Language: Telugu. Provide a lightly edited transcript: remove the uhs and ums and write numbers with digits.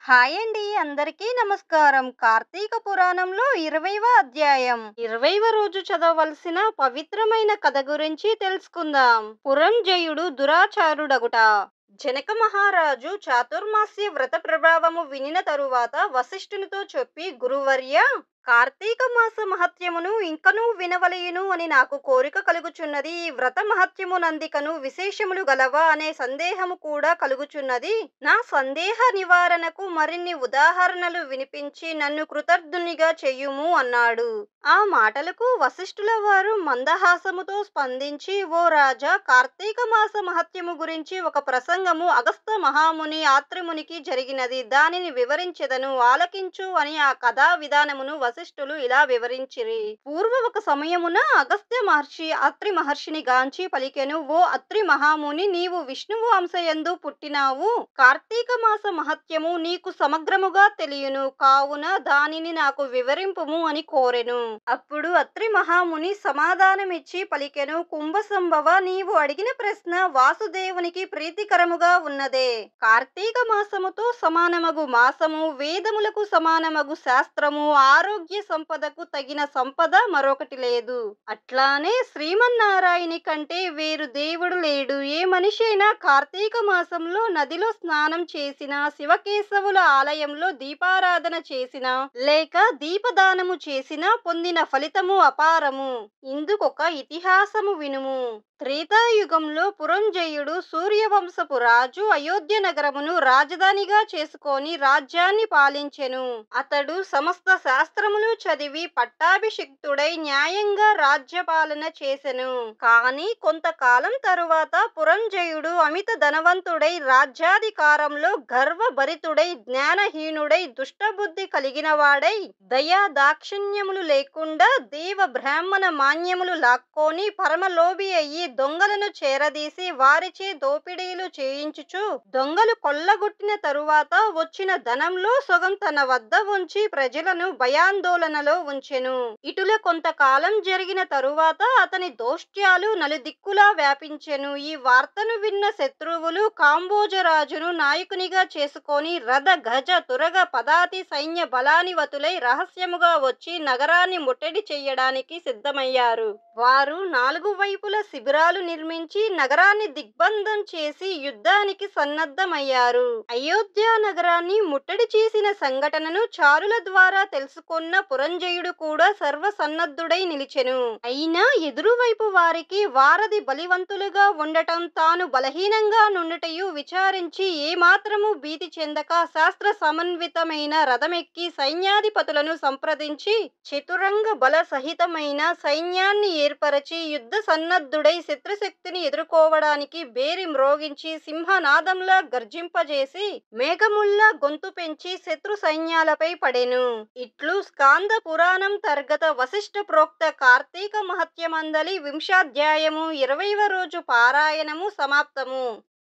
హాయ్ అండి. అందరికీ నమస్కారం. కార్తీక పురాణంలో 20వ అధ్యాయం 20వ రోజు చదవవలసిన పవిత్రమైన కథ గురించి తెలుసుకుందాం. పురంజయుడు దురాచారుడగుట. జనక మహారాజు చాతుర్మాస్య వ్రత ప్రభావము వినిన తరువాత వశిష్ఠునితో చెప్పి, గురువర్య, కార్తీక మాస మహత్యమును ఇంకనూ వినవలయును అని నాకు కోరిక కలుగుచున్నది. ఈ వ్రత మహత్యమునందికను విశేషములు గలవా అనే సందేహము కూడా కలుగుచున్నది. నా సందేహ నివారణకు మరిన్ని ఉదాహరణలు వినిపించి నన్ను కృతజ్ఞునిగా చెయ్యుము అన్నాడు. ఆ మాటలకు వశిష్ఠుల వారు మందహాసముతో స్పందించి, ఓ రాజా, కార్తీక మాస మహత్యము గురించి ఒక ప్రసంగము అగస్త్య మహాముని ఆత్రిమునికి జరిగినది. దానిని వివరించెదను, ఆలకించు అని ఆ కథా విధానమును వశిష్ఠులు ఇలా వివరించిరి. పూర్వ ఒక సమయమున అగస్త్య మహర్షి అత్రి మహర్షిని గాంచి పలికెను, ఓ అత్రి మహాముని, నీవు విష్ణువు అంశయందు పుట్టినావు. కార్తీక మాస మహత్యము నీకు సమగ్రముగా తెలియను, కావున దానిని నాకు వివరింపుము అని కోరెను. అప్పుడు అత్రి మహాముని సమాధానమిచ్చి పలికెను, కుంభసంభవ, నీవు అడిగిన ప్రశ్న వాసుదేవునికి ప్రీతికరముగా ఉన్నదే. కార్తీక మాసముతో సమానమగు మాసము, వేదములకు సమానమగు శాస్త్రము, ఆరోగ్య సంపదకు తగిన సంపద మరొకటి లేదు. అట్లానే శ్రీమన్నారాయణి కంటే వేరు దేవుడు లేడు. ఏ మనిషి అయినా కార్తీక మాసంలో నదిలో స్నానం చేసినా, శివకేశవుల ఆలయంలో దీపారాధన చేసినా, లేక దీపదానము చేసినా పొందిన ఫలితము అపారము. ఇందుకొక ఇతిహాసము వినుము. త్రేతాయుగంలో పురంజయుడు సూర్యవంశపు రాజు అయోధ్య నగరమును రాజధానిగా చేసుకొని రాజ్యాన్ని పాలించెను. అతడు సమస్త శాస్త్రములు చదివి పట్టాభిషిక్తుడై న్యాయంగా రాజ్యపాలన చేసెను. కాని కొంతకాలం తరువాత పురంజయుడు అమిత ధనవంతుడై రాజ్యాధికారంలో గర్వభరితుడై, జ్ఞానహీనుడై, దుష్టబుద్ధి కలిగినవాడై, దయా దాక్షిణ్యములు లేకుండా దేవ బ్రాహ్మణ మాన్యములు లాక్కొని పరమలోభి అయ్యి దొంగలను చేరదీసి వారిచే దోపిడీలు చేయించుచు, దొంగలు కొల్లగొట్టిన తరువాత వచ్చిన ధనంలో సగం తన వద్ద ఉంచి ప్రజలను భయాందోళనలో ఉంచెను. ఇటుల కొంతకాలం జరిగిన తరువాత అతని దోష్ట్యాలు నలుదిక్కులా వ్యాపించెను. ఈ వార్తను విన్న శత్రువులు కాంబోజరాజును నాయకునిగా చేసుకొని రథ గజ తురగ పదాతి సైన్య బలానివతులై రహస్యముగా వచ్చి నగరాన్ని ముట్టడి చెయ్యడానికి సిద్ధమయ్యారు. వారు నాలుగు వైపుల శిబిరాలు నిర్మించి నగరాన్ని దిగ్బంధం చేసి యుద్ధానికి సన్నద్ధమయ్యారు. అయోధ్య నగరాన్ని ముట్టడి చేసిన సంఘటనను చారుల ద్వారా తెలుసుకున్న పురంజయుడు కూడా సర్వసన్నద్ధుడై నిలిచెను. అయినా ఎదురువైపు వారికి వారధి బలివంతులుగా ఉండటం, తాను బలహీనంగా నుండుటయు విచారించి ఏమాత్రము భీతి చెందక శాస్త్ర సమన్వితమైన రథమెక్కి సైన్యాధిపతులను సంప్రదించి చతురంగ బల సహితమైన సైన్యాన్ని ఏర్పరచి యుద్ధ సన్నద్ధుడై శత్రుశక్తిని ఎదుర్కోవడానికి బేరి మ్రోగించి సింహనాదంలా గర్జింపజేసి మేఘముల్లా గొంతు పెంచి శత్రు సైన్యాలపై పడెను. ఇట్లు స్కాంద పురాణం తర్గత వశిష్ఠ ప్రోక్త కార్తీక మహత్యమందలి 20వ అధ్యాయము 20వ రోజు పారాయణము సమాప్తము.